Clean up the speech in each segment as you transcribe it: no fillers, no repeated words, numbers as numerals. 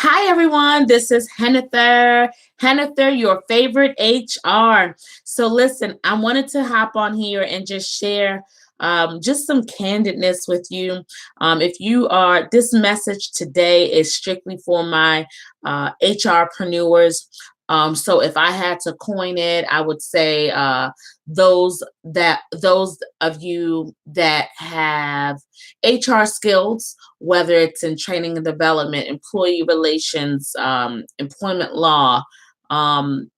Hi, everyone. This is Hennither. Hennither, your favorite HR. So, listen, I wanted to hop on here and just share just some candidness with you. If you are, this message today is strictly for my HRpreneurs. So if I had to coin it, I would say those of you that have HR skills, whether it's in training and development, employee relations, employment law, um,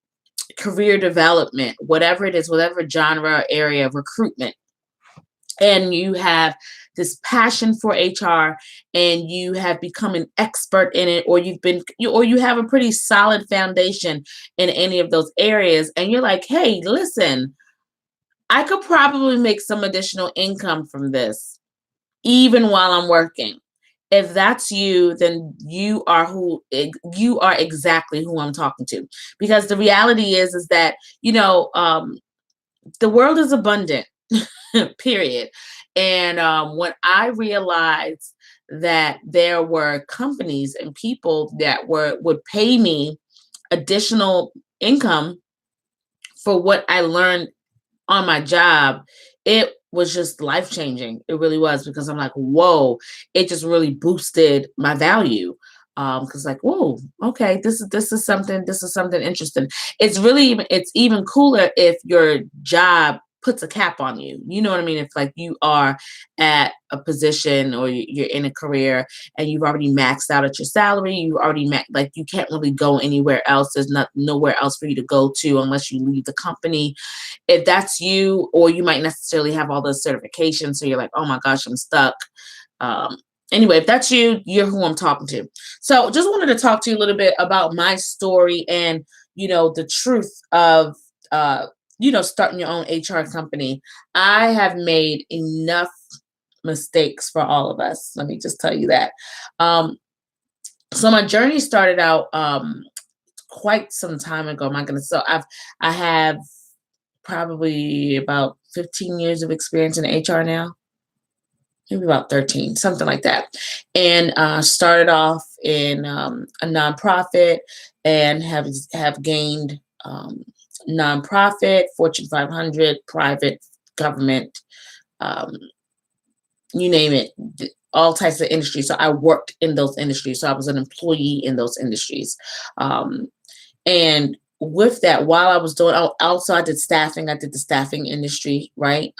career development, whatever it is, whatever genre or area of recruitment, and you have this passion for HR and you have become an expert in it, or you have a pretty solid foundation in any of those areas, and you're like, hey, listen, I could probably make some additional income from this even while I'm working. If that's you, then you are exactly who I'm talking to. Because the reality is that, the world is abundant, period. And when I realized that there were companies and people that would pay me additional income for what I learned on my job, it was just life changing. It really was, because I'm like, whoa, it just really boosted my value. Because like, whoa, okay, this is something interesting. It's even cooler if your job puts a cap on you. You know what I mean? If like you are at a position or you're in a career and you've already maxed out at your salary, like you can't really go anywhere else. There's nowhere else for you to go to unless you leave the company. If that's you, or you might necessarily have all those certifications, so you're like, oh my gosh, I'm stuck. Um, anyway, if that's you, you're who I'm talking to. So just wanted to talk to you a little bit about my story and, the truth of, starting your own HR company. I have made enough mistakes for all of us. Let me just tell you that. Um, so my journey started out quite some time ago. My goodness. So I have probably about 15 years of experience in HR now, maybe about 13, something like that. And started off in a nonprofit and have gained nonprofit, Fortune 500, private, government, um, you name it, all types of industries. So I worked in those industries. So I was an employee in those industries. And with that, while I was doing, also I did staffing. I did the staffing industry, right?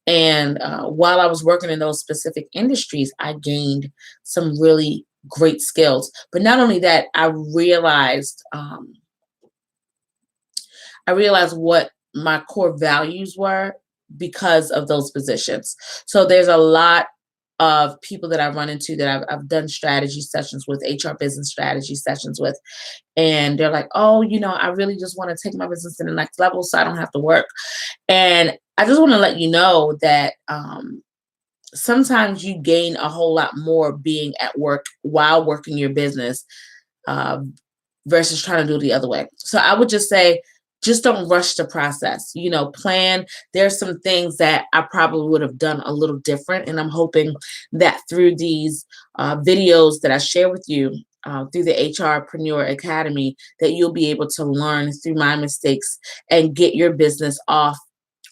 And while I was working in those specific industries, I gained some really great skills. But not only that, I realized what my core values were because of those positions. So there's a lot of people that I run into that I've done strategy sessions with, HR business strategy sessions with, and they're like, oh, I really just want to take my business to the next level so I don't have to work. And I just want to let you know that sometimes you gain a whole lot more being at work while working your business uh, versus trying to do it the other way. So I would just say, just don't rush the process. Plan. There's some things that I probably would have done a little different. And I'm hoping that through these videos that I share with you, through the HRpreneur Academy, that you'll be able to learn through my mistakes and get your business off.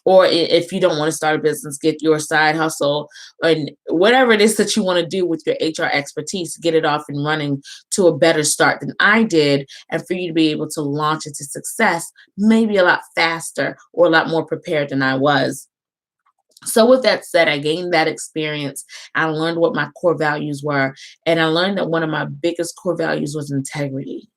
Or if you don't want to start a business, get your side hustle and whatever it is that you want to do with your HR expertise, get it off and running to a better start than I did. And for you to be able to launch it to success, maybe a lot faster or a lot more prepared than I was. So with that said, I gained that experience. I learned what my core values were. And I learned that one of my biggest core values was integrity.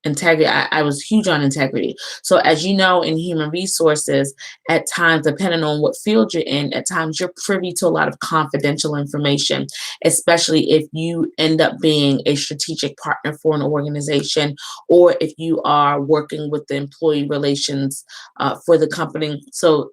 I was huge on integrity. So as you know, in human resources, at times, depending on what field you're in, at times you're privy to a lot of confidential information, especially if you end up being a strategic partner for an organization, or if you are working with the employee relations for the company. So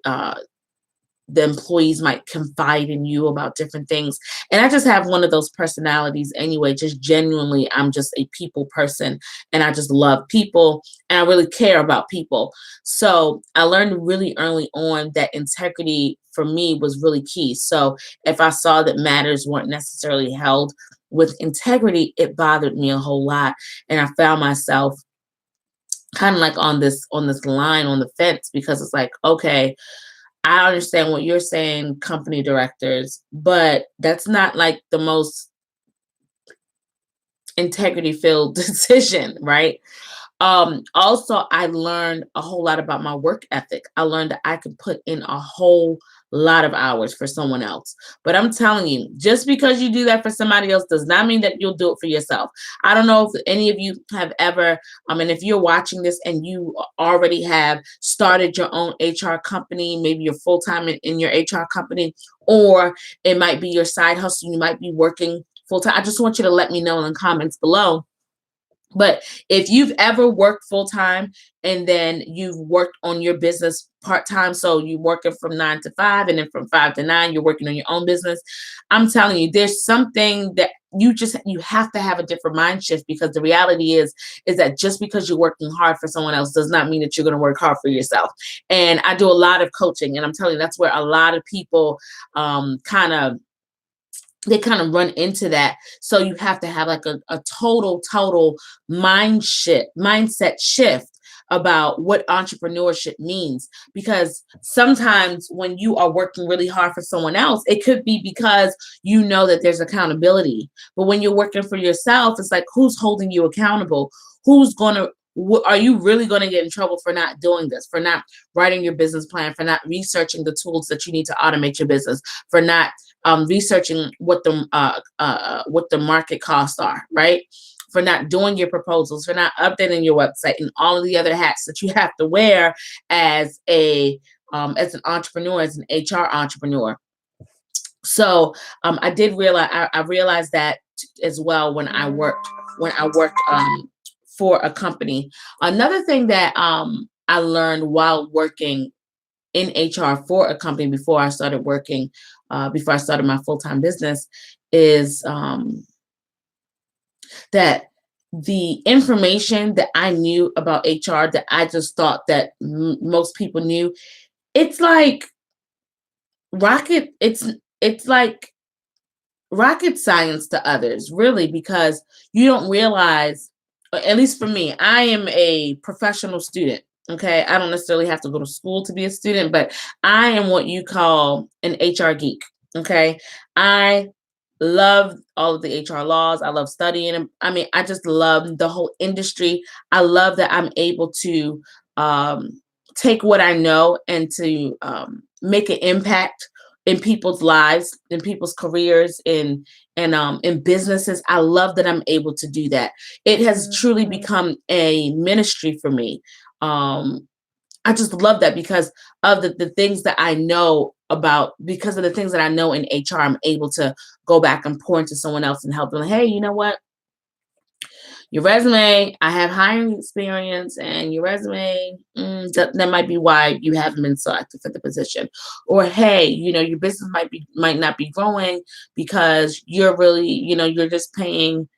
the employees might confide in you about different things. And I just have one of those personalities anyway. Just genuinely, I'm just a people person, and I just love people, and I really care about people. So I learned really early on that integrity for me was really key. So if I saw that matters weren't necessarily held with integrity, it bothered me a whole lot. And I found myself kind of like on this line on the fence, because it's like, okay, I understand what you're saying, company directors, but that's not like the most integrity filled decision, right? Also, I learned a whole lot about my work ethic. I learned that I could put in a whole lot of hours for someone else. But I'm telling you, just because you do that for somebody else does not mean that you'll do it for yourself. I don't know if any of you have ever, and if you're watching this and you already have started your own HR company, maybe you're full time in your HR company, or it might be your side hustle, you might be working full time. I just want you to let me know in the comments below. But if you've ever worked full time and then you've worked on your business part time, so you're working from 9 to 5, and then from 5 to 9, you're working on your own business. I'm telling you, there's something that you have to have a different mind shift, because the reality is that just because you're working hard for someone else does not mean that you're going to work hard for yourself. And I do a lot of coaching, and I'm telling you, that's where a lot of people kind of they kind of run into that. So you have to have like a total mindset shift about what entrepreneurship means. Because sometimes when you are working really hard for someone else, it could be because you know that there's accountability. But when you're working for yourself, it's like, who's holding you accountable? Who's going to, are you really going to get in trouble for not doing this, for not writing your business plan, for not researching the tools that you need to automate your business, for not researching what the market costs are, right? For not doing your proposals, for not updating your website, and all of the other hats that you have to wear as as an entrepreneur, as an HR entrepreneur. So I did realize I realized that as well when I worked for a company. Another thing that I learned while working in HR for a company before I started working, before I started my full-time business, is that the information that I knew about HR that I just thought that most people knew, it's like rocket, it's like rocket science to others, really, because you don't realize, at least for me, I am a professional student. Okay. I don't necessarily have to go to school to be a student, but I am what you call an HR geek. Okay. I love all of the HR laws. I love studying them. I just love the whole industry. I love that I'm able to take what I know and to make an impact in people's lives, in people's careers, in businesses. I love that I'm able to do that. It has truly become a ministry for me. I just love that because of the things that I know about, because of the things that I know in HR, I'm able to go back and pour into someone else and help them. Hey, you know what? Your resume, I have hiring experience, and your resume, that might be why you haven't been selected for the position. Or, hey, your business might not be growing because you're really, you're just paying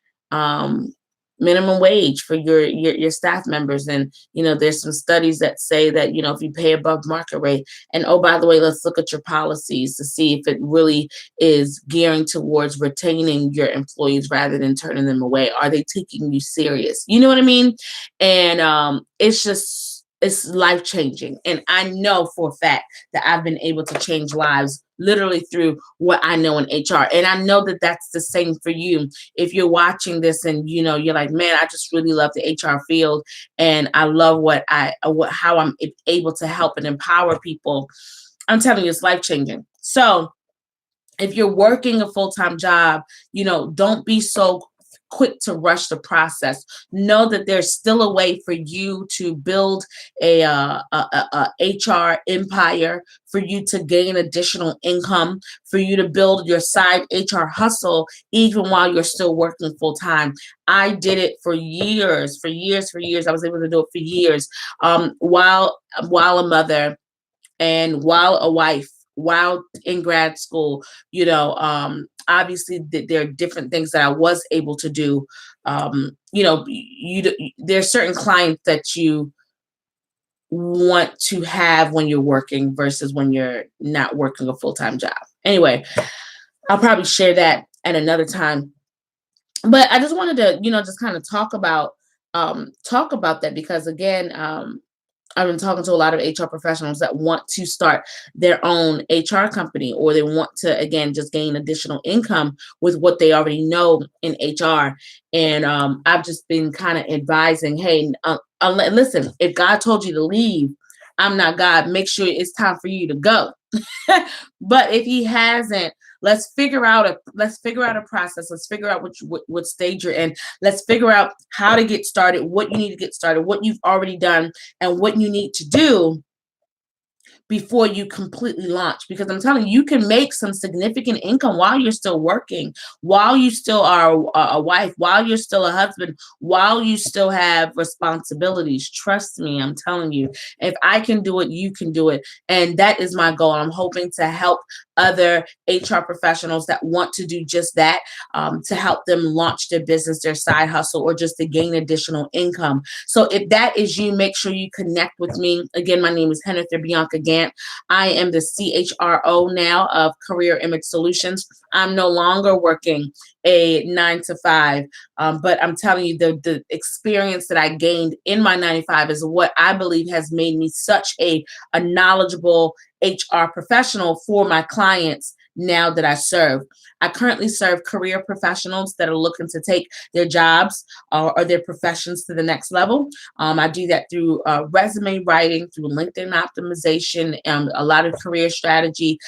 minimum wage for your staff members. And there's some studies that say that if you pay above market rate, and oh, by the way, let's look at your policies to see if it really is gearing towards retaining your employees rather than turning them away. Are they taking you serious? You know what I mean? And it's life changing. And I know for a fact that I've been able to change lives literally through what I know in HR. And I know that that's the same for you. If you're watching this and you're like, man, I just really love the HR field, and I love how I'm able to help and empower people. I'm telling you, it's life changing. So if you're working a full-time job, don't be so quick to rush the process. Know that there's still a way for you to build a HR empire, for you to gain additional income, for you to build your side HR hustle, even while you're still working full-time. I did it for years. I was able to do it for years, while a mother and while a wife. while in grad school. Obviously there are different things that I was able to do. There's certain clients that you want to have when you're working versus when you're not working a full-time job. Anyway, I'll probably share that at another time. But I just wanted to, just kind of talk about that because again, I've been talking to a lot of HR professionals that want to start their own HR company, or they want to, again, just gain additional income with what they already know in HR. And I've just been kind of advising, hey, listen, if God told you to leave, I'm not God. Make sure it's time for you to go. But if he hasn't, let's figure out a process. Let's figure out what stage you're in. Let's figure out how to get started, what you need to get started, what you've already done, and what you need to do before you completely launch. Because I'm telling you, you can make some significant income while you're still working, while you still are a wife, while you're still a husband, while you still have responsibilities. Trust me, I'm telling you, if I can do it, you can do it. And that is my goal. I'm hoping to help other HR professionals that want to do just that, to help them launch their business, their side hustle, or just to gain additional income. So if that is you, make sure you connect with me. Again, my name is Hennither Bianca Gant. I am the CHRO now of Career Image Solutions. I'm no longer working a 9 to 5, but I'm telling you, the experience that I gained in my 9 to 5 is what I believe has made me such a knowledgeable HR professional for my clients now that I serve. I currently serve career professionals that are looking to take their jobs or their professions to the next level. I do that through resume writing, through LinkedIn optimization, a lot of career strategy,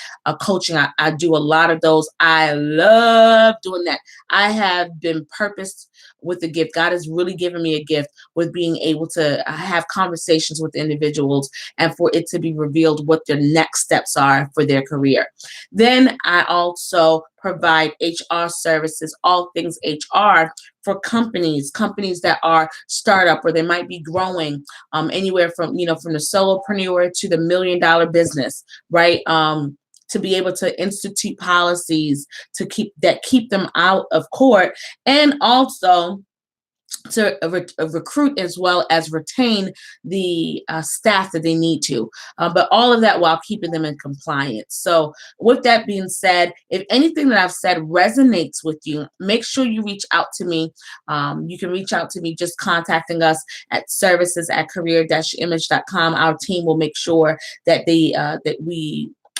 coaching. I do a lot of those. I love doing that. I have been purposed with a gift. God has really given me a gift with being able to have conversations with individuals and for it to be revealed what their next steps are for their career. Then I also provide HR services, all things HR for companies that are startup or they might be growing, anywhere from, from the solopreneur to the $1 million business, right? To be able to institute policies to keep them out of court, and also to recruit as well as retain the staff that they need to, but all of that while keeping them in compliance. So with that being said, if anything that I've said resonates with you, make sure you reach out to me. You can reach out to me just contacting us at services@career-image.com. Our team will make sure that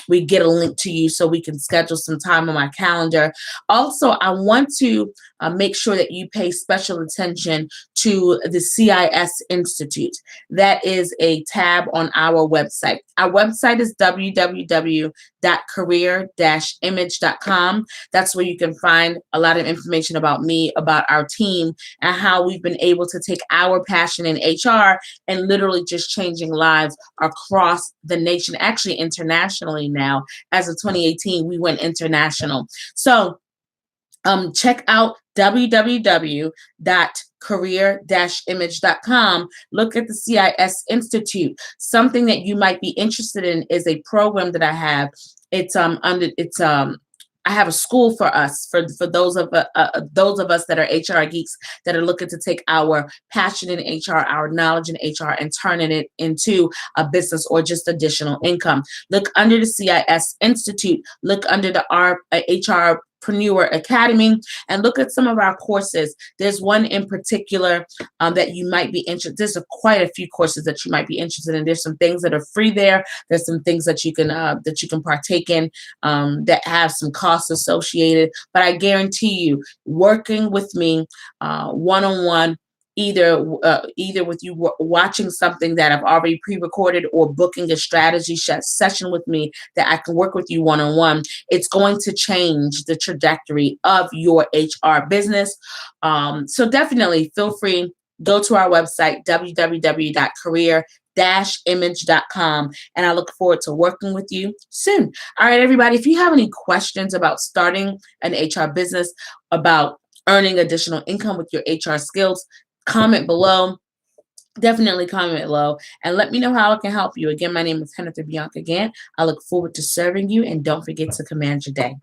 we get a link to you so we can schedule some time on my calendar. Also, I want to make sure that you pay special attention to the CIS Institute. That is a tab on our website. Our website is www.career-image.com. That's where you can find a lot of information about me, about our team, and how we've been able to take our passion in HR and literally just changing lives across the nation, actually internationally now. As of 2018, we went international. So check out www.career-image.com. Look at the CIS Institute. Something that you might be interested in is a program that I have. I have a school for us, for those of us that are HR geeks that are looking to take our passion in HR, our knowledge in HR, and turning it into a business or just additional income. Look under the CIS Institute. Look under the HRpreneur Academy, and look at some of our courses. There's one in particular that you might be interested. There's quite a few courses that you might be interested in. There's some things that are free there. There's some things that you can partake in that have some costs associated. But I guarantee you, working with me one-on-one, either with you watching something that I've already pre-recorded or booking a strategy session with me that I can work with you one-on-one, it's going to change the trajectory of your HR business. So definitely feel free, go to our website, www.career-image.com, and I look forward to working with you soon. All right, everybody, if you have any questions about starting an HR business, about earning additional income with your HR skills, comment below. Definitely comment below and let me know how I can help you. Again, my name is Hennither Bianca again. I look forward to serving you and don't forget to command your day.